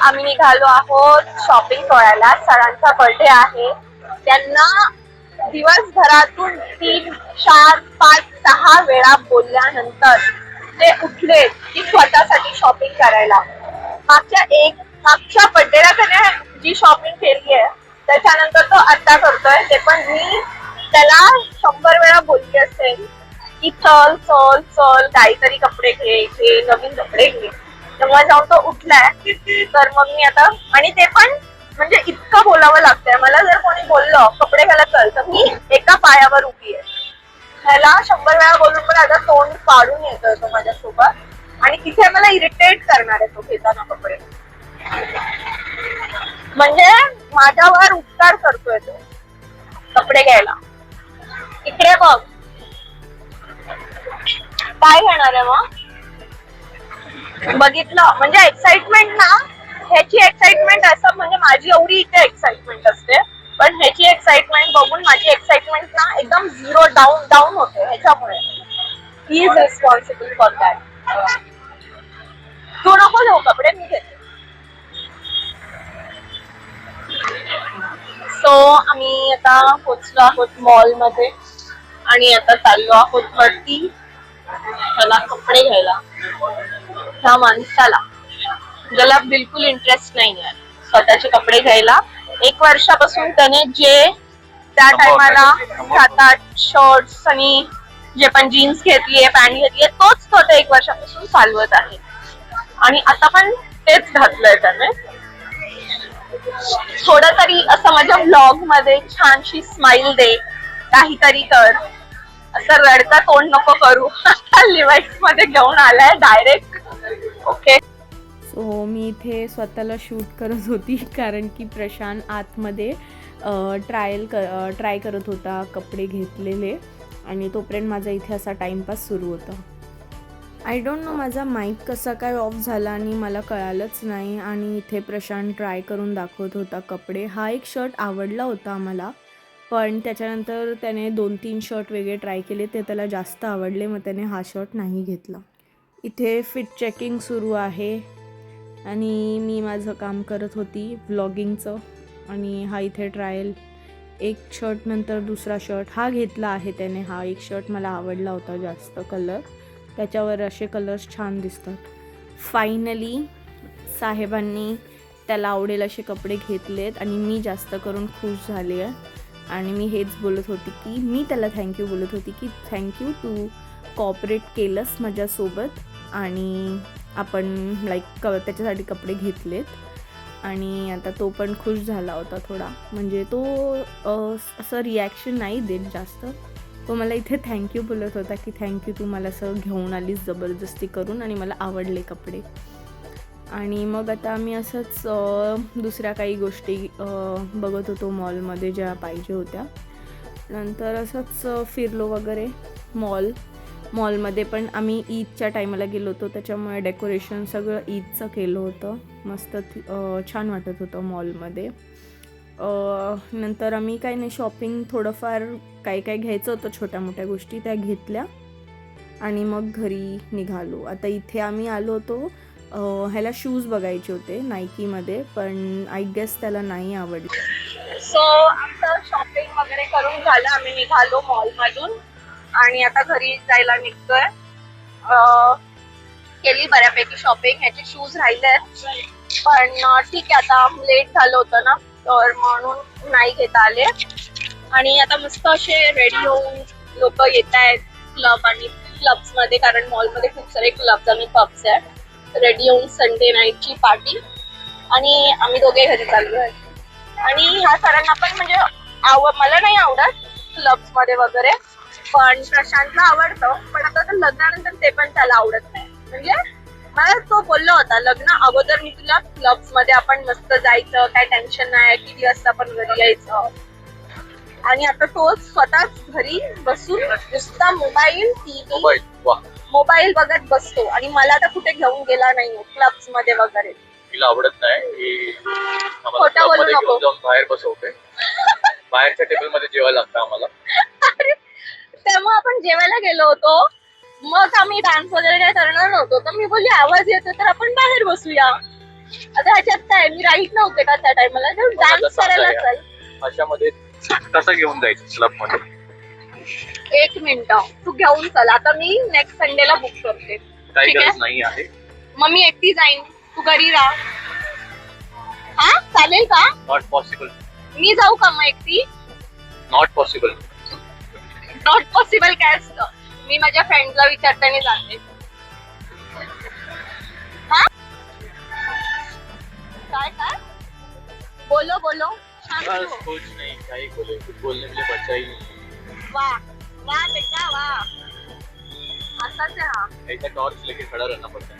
आम्ही निघालो आहोत शॉपिंग करायला. सरांचा बर्थडे आहे. त्यांना दिवसभरातून 3, 4, 5, 6 वेळा बोलल्यानंतर ते उठले की स्वतःसाठी शॉपिंग करायला. मागच्या बर्थडेला त्याने जी शॉपिंग केली आहे त्याच्यानंतर तो आता करतोय. ते पण मी त्याला 100 वेळा बोलली असेल की चल चल चल काहीतरी कपडे घे, नवीन कपडे घे. तेव्हा जाऊन तो उठलाय. तर मग मी आता, आणि ते पण म्हणजे इतकं बोलावं लागतंय मला. जर कोणी बोललं कपडे घाला चल तर मी एका पायावर उभी आहे. ह्याला 100 वेळा बोलून पण आता तोंड काढून येतोय तो माझ्यासोबत. आणि तिथे मला इरिटेट करणार आहे तो घेताना कपडे. म्हणजे माझ्यावर उपकार करतोय तो कपडे घ्यायला. इकडे बघ काय घेणार आहे मग. बघितलं म्हणजे एक्साइटमेंट ना, ह्याची एक्साइटमेंट असं म्हणजे माझी एवढी इथे एक्साइटमेंट असते, पण ह्याची एक्साइटमेंट बघून माझी एक्साइटमेंट ना एकदम झिरो डाऊन होते. ह्याच्यामुळे he is responsible for that. तू नको घेऊ कपडे, मी घेते. सो आम्ही आता पोचलो आहोत मॉल मध्ये आणि आता चाललो आहोत वरती त्याला कपडे घ्यायला. ह्या माणसाला ज्याला बिलकुल इंटरेस्ट नाही आहे स्वतःचे कपडे घ्यायला. 1 वर्षापासून त्याने जे त्या टायमाला 7-8 शर्ट्स आणि जे पण जीन्स घेतलीये, पॅन्ट घेतलीये, तोच तो 1 वर्षापासून चालवत आहे. आणि आता पण तेच घातलंय त्याने. थोडं तरी असं माझ्या व्लॉग मध्ये छानशी स्माइल दे, काहीतरी कर. असं रडका तोंड नको करू. लिवाईस मध्ये घेऊन आलाय डायरेक्ट. ओके. सो मी इथे स्वतःला शूट करत होती कारण की प्रशांत आतमध्ये ट्राय करत होता कपडे घेतलेले आणि तोपर्यंत माझा इथे असा टाइमपास सुरू होता. आय डोंट नो माझा माईक कसा काय ऑफ झाला आणि मला कळालंच नाही. आणि इथे प्रशांत ट्राय करून दाखवत होता कपडे. हा एक शर्ट आवडला होता आम्हाला, पण त्याच्यानंतर त्याने 2-3 शर्ट वेगळे ट्राय केले, ते त्याला जास्त आवडले, मग त्याने हा शर्ट नाही घेतला. इथे फिट चेकिंग सुरू आहे आणि मी माझं काम करत होती व्लॉगिंगचं. आणि हा इथे ट्रायल, एक शर्ट नंतर दुसरा शर्ट हा घेतला आहे त्याने. हा एक शर्ट मला आवडला होता जास्त, कलर त्याच्यावर असे कलर्स छान दिसतात. फायनली साहेबांनी त्याला आवडेल असे कपडे घेतलेत आणि मी जास्त करून खुश झाले आहे. आणि मी हेच बोलत होती की मी त्याला थँक्यू बोलत होती की थँक्यू, तू कॉपरेट केलंस माझ्यासोबत आणि आपण त्याच्यासाठी कपडे घेतलेत. आणि आता तो पण खुश झाला होता थोडा. म्हणजे तो असं रिॲक्शन नाही देत जास्त. तो मला इथे थँक्यू बोलत होता की थँक्यू, तू मला असं घेऊन आलीस जबरदस्ती करून आणि मला आवडले कपडे. आणि मग आता आम्ही असंच दुसऱ्या काही गोष्टी बघत होतो मॉलमध्ये ज्या पाहिजे होत्या. नंतर असंच फिरलो वगैरे मॉलमध्ये. पण आम्ही ईदच्या टायमाला गेलो होतो, त्याच्यामुळे डेकोरेशन सगळं ईदचं केलं होतं. मस्त छान वाटत होतं मॉलमध्ये. नंतर आम्ही काही नाही, शॉपिंग थोडंफार काही घ्यायचं होतं, छोट्या मोठ्या गोष्टी त्या घेतल्या आणि मग घरी निघालो. आता इथे आम्ही आलो होतो ह्याला शूज बघायचे होते नायकीमध्ये, पण आय गेस त्याला नाही आवडले. सो आमचं शॉपिंग वगैरे करून झालं. आम्ही निघालो मॉलमधून आणि आता घरी जायला निघतोय. केली बऱ्यापैकी शॉपिंग. ह्याचे शूज राहिले पण ठीक आहे, आता लेट झालं होतं ना, तर म्हणून नाही घेता आले. आणि आता मस्त असे रेडी होऊन लोक येत आहेत क्लब आणि क्लब्स मध्ये, कारण मॉलमध्ये खूप सारे क्लब्स आणि पब्स आहेत. रेडी होऊन संडे नाईटची पार्टी. आणि आम्ही दोघे घरी चाललोय. आणि ह्या सरांना पण म्हणजे मला नाही आवडत क्लब्स मध्ये वगैरे, पण प्रशांतला आवडतं. पण आता तर लग्नानंतर ते पण त्याला आवडत नाही. म्हणजे मला तो बोलला होता लग्न अगोदर मी तुला क्लब्स मध्ये आपण मस्त जायचं, काय टेन्शन नाही, किती वाजता आपण घरी यायचं. आणि आता तो स्वतःच घरी बसून नुसता मोबाईल मोबाईल बघत बसतो आणि मला तर कुठे घेऊन गेला नाही क्लब्स मध्ये वगैरे. तिला आवडत नाही. खोटं बोलू नको. बाहेर बसवते, बाहेरच्या टेबल मध्ये जेवायला लागतं आम्हाला. तेव्हा आपण जेवायला गेलो होतो, मग आम्ही डान्स वगैरे काय करणार नव्हतो, तर मी बोलली आवाज येतो तर आपण बाहेर बसूया. आता ह्याच्यात काय मी राईट नव्हते का त्या टाइमला डान्स करायला चल. अशामध्ये कसं घेऊन जायचं क्लब मध्ये? 1 मिनिट तू घेऊन चल. आता मी नेक्स्ट संडेला बुक करते. काही ठीक आहे? गरज नाही आहे. मग मी एकटी जाईन, तू घरी राहा. हा चालेल का? Not possible. मी जाऊ का मग एकटी? Not possible. नॉट पॉसिबल काय असतं? मी माझ्या फ्रेंडला विचारताना जाते. हा काय काय बोलो बोलो छान बस बोलो. कुछ नहीं, काही बोले, कुछ बोलने में बचा ही नहीं. वाह वाह बेटा वाह. असाच आहे हा. ऐसा टॉर्च लेके खड़ा रहना पड़ता है.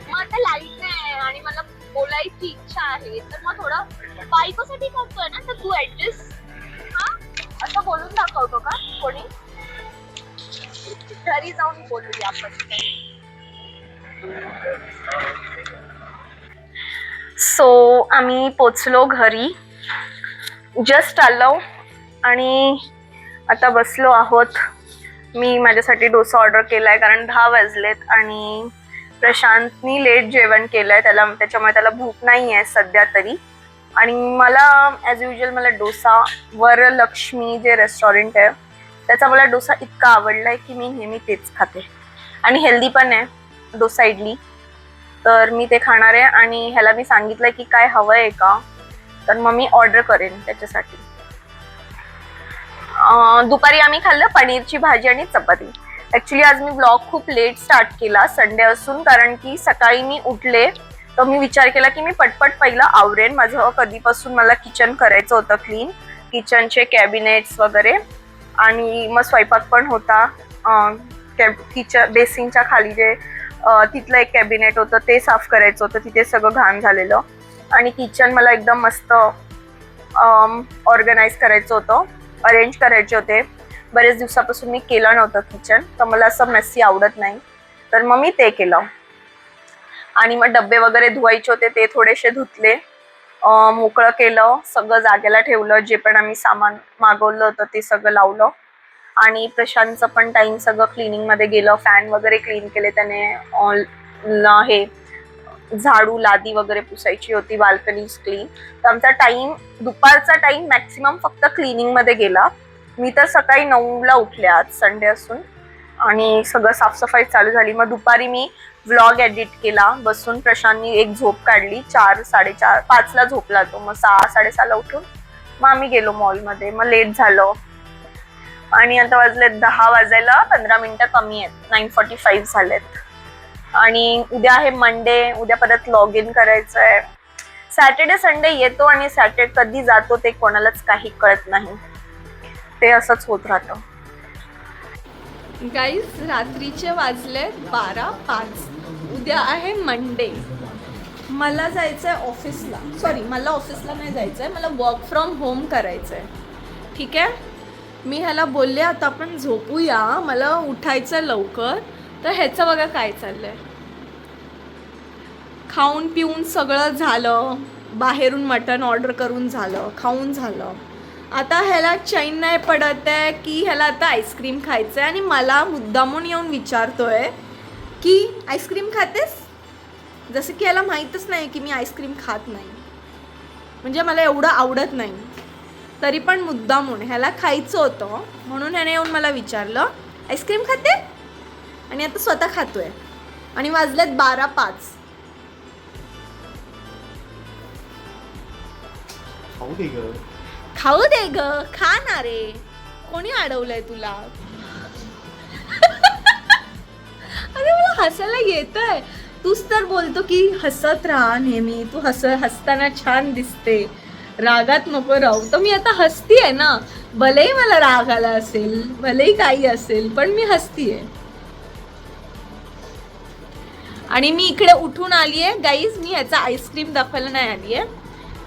मग आता लाईट नाही आणि मला बोलायची इच्छा आहे तर मग थोडं बायकोसाठी करतोय ना तर तू ऍडजस्ट. हा असं बोलून दाखवतो का कोणी? घरी जाऊन बोलूया आपण. सो आम्ही पोचलो घरी, जस्ट आलो आणि आता बसलो आहोत. मी माझ्यासाठी डोसा ऑर्डर केलाय कारण 10 वाजलेत आणि प्रशांतनी लेट जेवण केलंय त्याच्यामुळे त्याला भूक नाही आहे सध्या तरी. आणि मला ॲज युजल मला डोसा वरलक्ष्मी जे रेस्टॉरंट आहे त्याचा मला डोसा इतका आवडलाय की मी नेहमी तेच खाते आणि हेल्दी पण आहे डोसा इडली. तर मी ते खाणार आहे आणि ह्याला मी सांगितलंय की काय हवं आहे का तर मग मी ऑर्डर करेन त्याच्यासाठी. दुपारी आम्ही खाल्लं पनीरची भाजी आणि चपाती. ॲक्च्युली आज मी ब्लॉग खूप लेट स्टार्ट केला संडे असून कारण की सकाळी मी उठले तर मी विचार केला की मी पटपट पहिलं आवरेन. माझं कधीपासून मला किचन करायचं होतं क्लीन, किचनचे कॅबिनेट्स वगैरे आणि मग स्वयंपाक पण होता. किचन बेसिनच्या खाली जे तिथलं एक कॅबिनेट होतं ते साफ करायचं होतं, तिथे सगळं घाण झालेलं आणि किचन मला एकदम मस्त ऑर्गनाईज करायचं होतं, अरेंज करायचे होते. बरेच दिवसापासून मी केलं नव्हतं किचन तर मला असं मेसी आवडत नाही तर मग मी ते केलं. आणि मग डब्बे वगैरे धुवायचे होते ते थोडेसे धुतले, मोकळं केलं, सगळं जागेला ठेवलं. जे पण आम्ही सामान मागवलं होतं ते सगळं लावलं आणि प्रशांतचं पण टाइम सगळं क्लिनिंगमध्ये गेलं. फॅन वगैरे क्लीन केले त्याने, हे झाडू लादी वगैरे पुसायची होती, बाल्कनीज क्लीन. तर आमचा टाइम दुपारचा टाइम मॅक्सिमम फक्त क्लिनिंगमध्ये गेला. मी तर सकाळी 9ला उठले आज संडे असून आणि सगळं साफसफाई चालू झाली. मग दुपारी मी व्लॉग एडिट केला बसून. प्रशांतनी एक झोप काढली, 4, 4:30, 5ला झोपला तो. मग 6, 6:30ला उठून मग आम्ही गेलो मॉलमध्ये. मग लेट झालं आणि आता वाजले 10 वाजायला 15 मिनिटं कमी आहेत, 9:45 झालेत. आणि उद्या आहे मंडे, उद्या परत लॉग इन करायचं आहे. सॅटर्डे संडे येतो आणि सॅटर्डे कधी जातो ते कोणालाच काही कळत नाही, ते असंच होत राहतं. गाईज रात्रीचे वाजले 12:05. उद्या आहे मंडे. मला जायचं आहे ऑफिसला. सॉरी, मला ऑफिसला नाही जायचं आहे, मला वर्क फ्रॉम होम करायचं आहे. ठीक आहे, मी ह्याला बोलले आता आपण झोपूया, मला उठायचं आहे लवकर. तर ह्याचं बघा काय चाललं आहे. खाऊन पिऊन सगळं झालं, बाहेरून मटण ऑर्डर करून झालं, खाऊन झालं. आता ह्याला चैन नाही पडत आहे की ह्याला आता आईस्क्रीम खायचं आहे आणि मला मुद्दामून येऊन विचारतोय की आईस्क्रीम खातेस, जसं की ह्याला माहीतच नाही की मी आईस्क्रीम खात नाही, म्हणजे मला एवढं आवडत नाही. तरी पण मुद्दामून ह्याला खायचं होतं म्हणून ह्याने येऊन मला विचारलं आईस्क्रीम खाते आणि आता स्वतः खातोय. आणि वाजलेत 12:05. खाऊ दे ग, खा ना रे, कोणी अडवलंय तुला? अरे मला हसायला येतंय. तूच तर बोलतो की हसत राहा नेहमी, तू हसताना छान दिसते, रागात नको राहू. तर मी आता हसतीये ना, भलेही मला राग आला असेल, भलेही काही असेल, पण मी हसतीये. आणि मी इकडे उठून आली आहे गाईज. मी ह्याचा आईस्क्रीम दाखवायला नाही आली आहे,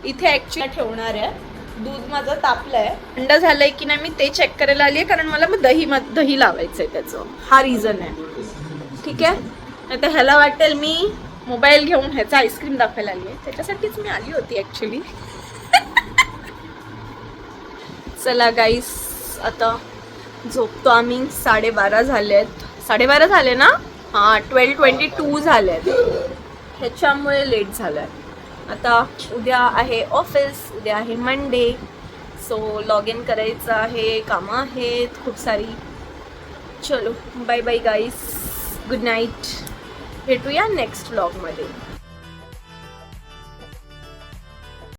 इथे ॲक्च्युली ठेवणार आहे. दूध माझं तापलं आहे, थंड झालंय की नाही मी ते चेक करायला आली आहे कारण मला मग दही लावायचं आहे, त्याचं हा रिझन आहे. ठीक आहे, नाही तर ह्याला वाटेल मी मोबाईल घेऊन ह्याचा आईस्क्रीम दाखवायला आली आहे, त्याच्यासाठीच मी आली होती ॲक्च्युली. चला गाईस, आता झोपतो आम्ही. 12:30 झालेत. 12:30 झाले ना? हां, 12:22 झालेत. ह्याच्यामुळे लेट झालं आहे. आता उद्या आहे ऑफिस, उद्या आहे मंडे, सो लॉग इन करायचं आहे, कामं आहेत खूप सारी. चलो bye bye guys, good night, भेटूया नेक्स्ट व्लॉगमध्ये.